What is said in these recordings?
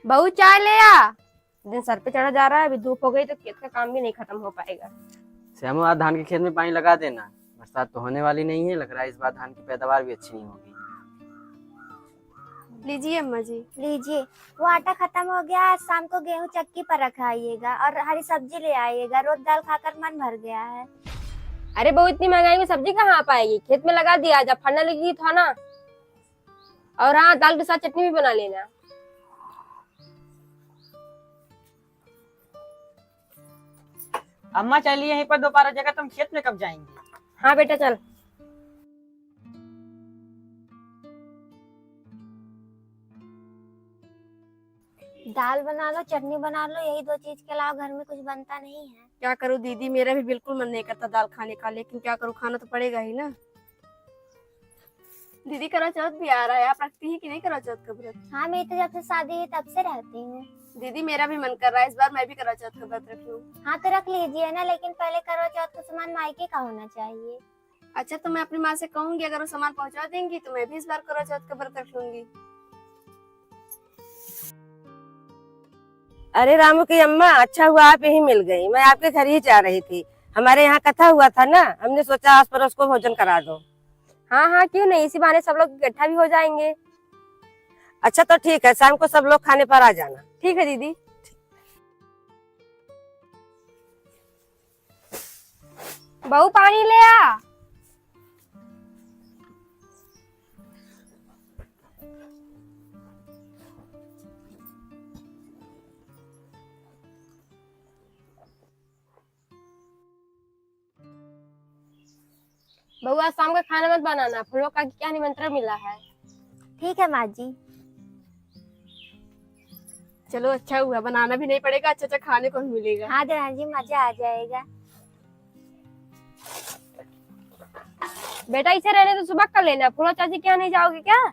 बहू चाय ले आ। दिन सर पे चढ़ा जा रहा है, अभी धूप हो गई तो खेत का काम भी नहीं खत्म हो पाएगा। श्यामू, आज धान के खेत में पानी लगा देना। बरसात तो होने वाली नहीं है, लग रहा है इस बार धान की पैदावार भी अच्छी नहीं होगी। लीजिए अम्मा जी। लीजिए। वो आटा खत्म हो गया, आज शाम को गेहूं चक्की पर रखाइएगा और हरी सब्जी ले आइएगा, रोज दाल खाकर मन भर गया है। अरे बहू, इतनी महंगाई में सब्जी कहाँ आ पाएगी? खेत में लगा दिया, जब फलने लगी था ना। और हाँ, दाल के साथ चटनी भी बना लेना। अम्मा चलिए यहीं पर दोबारा जगह, तुम खेत में कब जाएंगे? हाँ बेटा चल। दाल बना लो, चटनी बना लो, यही दो चीज के अलावा घर में कुछ बनता नहीं है। क्या करूँ दीदी, मेरा भी बिल्कुल मन नहीं करता दाल खाने का, लेकिन क्या करूँ, खाना तो पड़ेगा ही ना। दीदी करवा चौथ भी आ रहा है, आप रखती हैं कि नहीं करवा चौथ का व्रत? हाँ, मेरी तो जब से शादी हुई तब से रहती हूँ। दीदी मेरा भी मन कर रहा है, इस बार मैं भी करवा चौथ का व्रत रखूं। हाँ तो रख लीजिए ना, लेकिन पहले करवा चौथ का सामान मायके का होना चाहिए। अच्छा, तो मैं अपनी माँ से कहूंगी, अगर वो सामान पहुंचा देंगी तो मैं भी इस बार करवा चौथ का व्रत रख लूंगी। अरे रामू की अम्मा, अच्छा हुआ आप यहीं मिल गई। मैं आपके घर ही जा रही थी। हमारे यहाँ कथा हुआ था ना, हमने सोचा आस पड़ोस को भोजन करा दो। हाँ हाँ, क्यों नहीं, इसी बहाने सब लोग इकट्ठा भी हो जाएंगे। अच्छा तो ठीक है, शाम को सब लोग खाने पर आ जाना। ठीक है दीदी। बहू पानी ले आ। बहू आज शाम का खाना मत बनाना, फूलों का क्या निमंत्रण मिला है। ठीक है माँ जी। चलो अच्छा हुआ, बनाना भी नहीं पड़ेगा, अच्छा अच्छा खाने को भी मिलेगा। हाँ देवान जी, मजा आ जाएगा। बेटा इसे रहने तो सुबह कर लेना, फूलो चाची के यहाँ नहीं जाओगे क्या?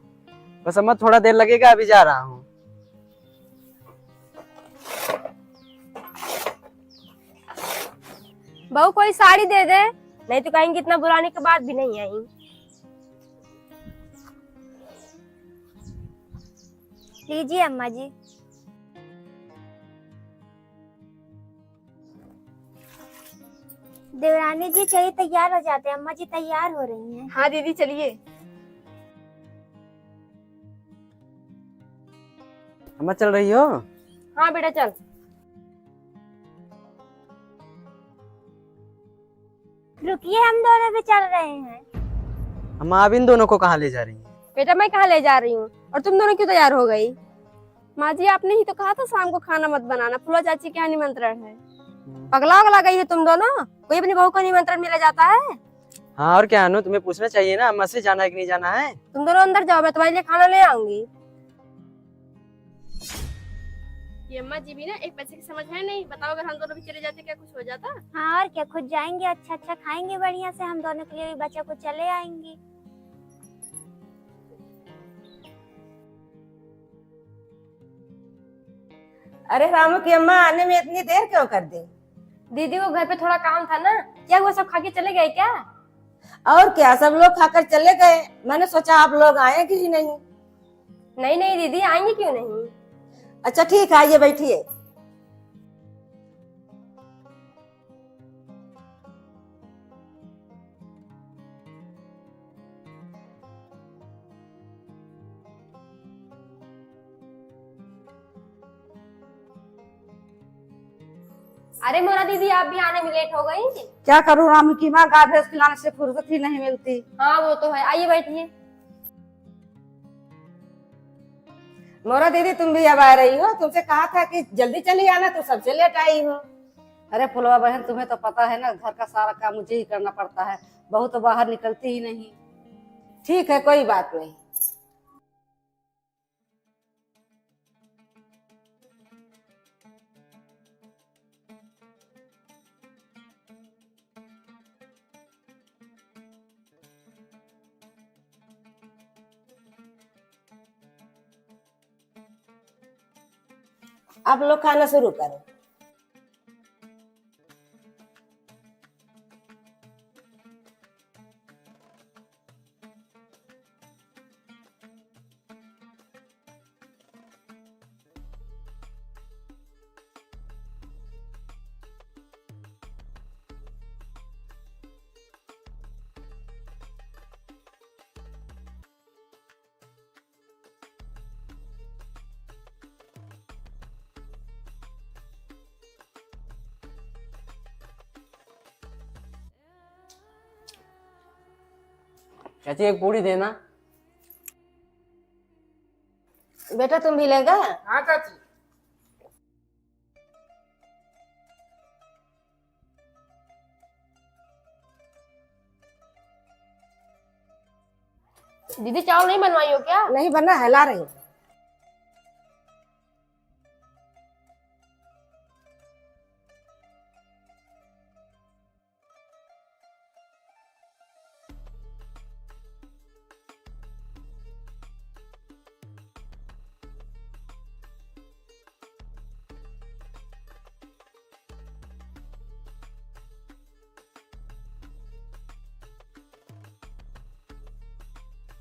बस अम्मा, थोड़ा देर लगेगा, अभी जा रहा हूँ। बहू कोई साड़ी दे दे, नहीं तो कहेंगे इतना बुलाने के बाद भी नहीं आई। लीजिए अम्मा जी। देवरानी जी चलिए तैयार हो जाते हैं, अम्मा जी तैयार हो रही हैं। हाँ दीदी चलिए। अम्मा चल रही हो? हाँ बेटा चल। रुकिए, हम दोनों भी चल रहे हैं। अम्मा, आप इन दोनों को कहाँ ले जा रही हैं? बेटा मैं कहाँ ले जा रही हूँ, और तुम दोनों क्यों तैयार हो गई? माँ जी आपने ही तो कहा था शाम को खाना मत बनाना, फूलो चाची के यहाँ निमंत्रण है। पगला उगला गई है तुम दोनों, कोई अपनी बहू को निमंत्रण मिला जाता है? हाँ और क्या अनु, तुम्हें पूछना चाहिए ना अम्मा से जाना है कि नहीं जाना है। तुम दोनों अंदर जाओ, मैं तुम्हारे लिए खाना ले आऊंगी। ये अम्मा जी भी ना एक पैसे की समझ है नहीं, बताओ अगर हम दोनों भी चले जाते क्या कुछ हो जाता? हाँ और क्या, खुद जाएंगे, अच्छा अच्छा खाएंगे बढ़िया से, हम दोनों के लिए भी बच्चा को चले आएंगे। अरे रामू की अम्मा, आने में इतनी देर क्यों कर दी? दीदी वो घर पे थोड़ा काम था ना। क्या हुआ, सब खा के चले गए क्या? और क्या, सब लोग खाकर चले गए। मैंने सोचा आप लोग आएंगे ही नहीं। नहीं नहीं दीदी, आएंगे क्यों नहीं। अच्छा ठीक है, आइए बैठिए। अरे मोरा दीदी, आप भी आने में लेट हो गई। क्या करूँ रामू की माँ, गाय भैंस खिलाने से फुर्सत ही नहीं मिलती। हाँ वो तो है, आइए बैठिए। मोरा दीदी, तुम भी अब आ रही हो? तुमसे कहा था कि जल्दी चली आना, तो सबसे लेट आई हो। अरे फुलवा बहन, तुम्हें तो पता है ना, घर का सारा काम मुझे ही करना पड़ता है। बहू तो बाहर निकलती ही नहीं। ठीक है, कोई बात नहीं। आप लोग खाना शुरू करो। चाची एक पूरी देना। बेटा तुम भी लेगा? हाँ चाची। दीदी चावल नहीं बनवाई हो क्या? नहीं बना है, ला रही हूँ।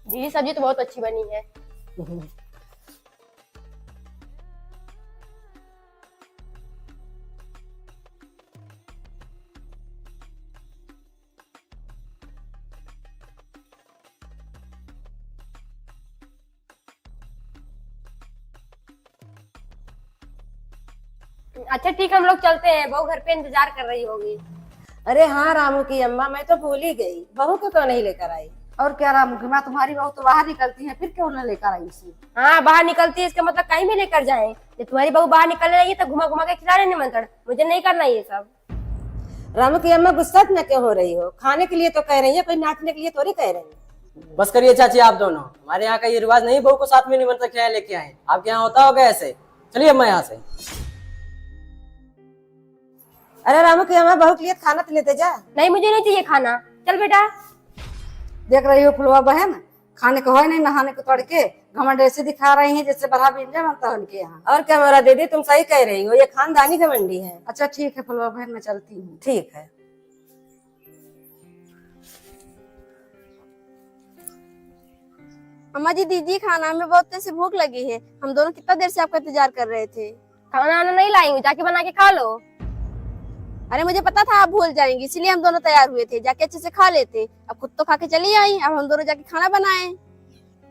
दीदी सब्जी तो बहुत अच्छी बनी है। अच्छा ठीक, हम लोग चलते हैं, बहू घर पे इंतजार कर रही होगी। अरे हाँ रामू की अम्मा, मैं तो भूल ही गई, बहू को क्यों नहीं लेकर आई? और क्या रामू की माँ, तुम्हारी बहू तो बाहर निकलती है, फिर क्यों न लेकर आई इसे? हाँ बाहर निकलती है, इसका मतलब कहीं भी लेकर जाए। जब तुम्हारी बहू बाहर निकलने लगी तो घुमा घुमा के खिला रहे निमंत्रण, मुझे नहीं करना ये सब। रामू की अम्मा गुस्सा में क्यों हो रही हो? खाने के लिए तो कह रही है, कोई नाचने के लिए थोड़ी कह रही है। बस करिए चाची आप दोनों, हमारे यहाँ का ये रिवाज नहीं बहू को साथ में निमंत्रण खिलाए लेके आए। आपके यहाँ होता होगा ऐसे। चलिए अम्मा यहाँ से। अरे रामू की अम्मा, बहू के लिए खाना तो लेते जा। नहीं मुझे नहीं चाहिए खाना, चल बेटा। देख रही हो फुलवा बहन, खाने को है नहीं, नहाने को तोड़ के घमंड ऐसे दिखा रही है जैसे बड़ा बिंजा बनता है उनके यहाँ। और क्या मेरा दीदी, तुम सही कह रही हो, ये खानदानी घमंडी है। अच्छा ठीक है फुलवा बहन, मैं चलती हूँ। ठीक है। अम्मा जी दीजिए खाना, हमें बहुत तेज से भूख लगी है। हम दोनों कितना देर से आपका इंतजार कर रहे थे। खाना आना नहीं लाई हूँ, जाके बना के खा लो। अरे मुझे पता था आप भूल जाएंगी, इसलिए हम दोनों तैयार हुए थे, जाके अच्छे से खा लेते। अब खुद तो खा के चली आई, अब हम दोनों जाके खाना बनाए।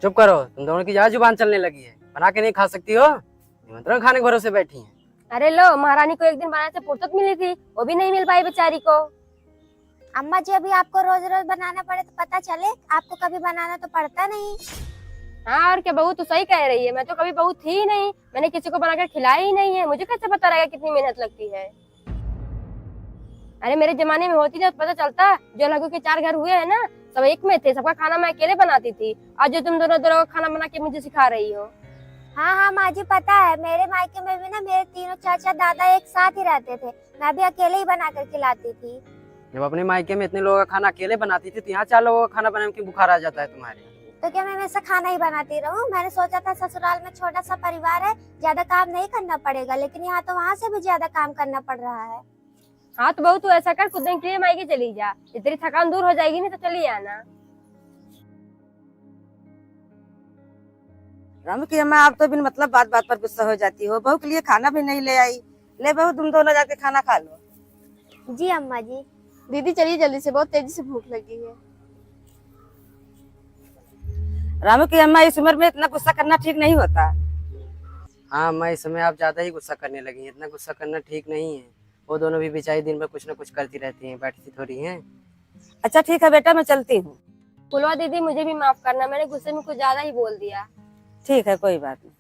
चुप करो, तुम दोनों की ज्यादा जुबान चलने लगी है। बना के नहीं खा सकती हो? निमंत्रण खाने के भरोसे बैठी हैं। अरे लो, महारानी को एक दिन बनाने से फुर्सत मिली थी, वो भी नहीं मिल पाई बेचारी को। अम्मा जी अभी आपको रोज रोज बनाना पड़े तो पता चले, आपको कभी बनाना तो पड़ता नहीं। हाँ और क्या, बहू तो सही कह रही है, मैं तो कभी बहू थी ही नहीं, मैंने किसी को बनाकर खिलाया ही नहीं है, मुझे कैसे पता रहेगा कितनी मेहनत लगती है। अरे मेरे जमाने में होती ना तो पता चलता। जो लोगों के 4 घर हुए हैं ना, सब एक में थे, सबका खाना मैं अकेले बनाती थी। आज जो तुम दोनों दोनों खाना बना के मुझे सिखा रही हो। हाँ हाँ माँ जी पता है, मेरे मायके में भी ना मेरे तीनों चाचा दादा एक साथ ही रहते थे, मैं भी अकेले ही बना कर खिलाती थी। जब अपने मायके में इतने लोगों का खाना अकेले बनाती थी, तो यहाँ 4 लोगों का खाना बनाने में बुखार आ जाता है तुम्हारे? तो क्या मैं हमेशा खाना ही बनाती रहूं? मैंने सोचा था ससुराल में छोटा सा परिवार है, ज्यादा काम नहीं करना पड़ेगा, लेकिन यहाँ तो वहाँ से भी ज्यादा काम करना पड़ रहा है। हाँ तो बहू तू ऐसा कर, कुछ दिन के लिए मायके चली जा, तेरी थकान दूर हो जाएगी, नहीं तो चली आना। रामू की अम्मा, आप तो बिन मतलब बात बात पर गुस्सा हो जाती हो। बहू के लिए खाना भी नहीं ले आई। ले बहू, तुम दोनों जाके खाना खा लो। जी अम्मा जी। दीदी चलिए जल्दी से, बहुत तेजी से भूख लगी है। रामू की अम्मा, इस उम्र में इतना गुस्सा करना ठीक नहीं होता। हाँ अम्मा, इस समय आप ज्यादा ही गुस्सा करने लगी हैं। इतना गुस्सा करना ठीक नहीं है। वो दोनों भी बेचारी दिन भर कुछ न कुछ करती रहती हैं, बैठती थोड़ी हैं। अच्छा ठीक है बेटा, मैं चलती हूँ। फुलवा दीदी मुझे भी माफ करना, मैंने गुस्से में कुछ ज्यादा ही बोल दिया। ठीक है, कोई बात नहीं।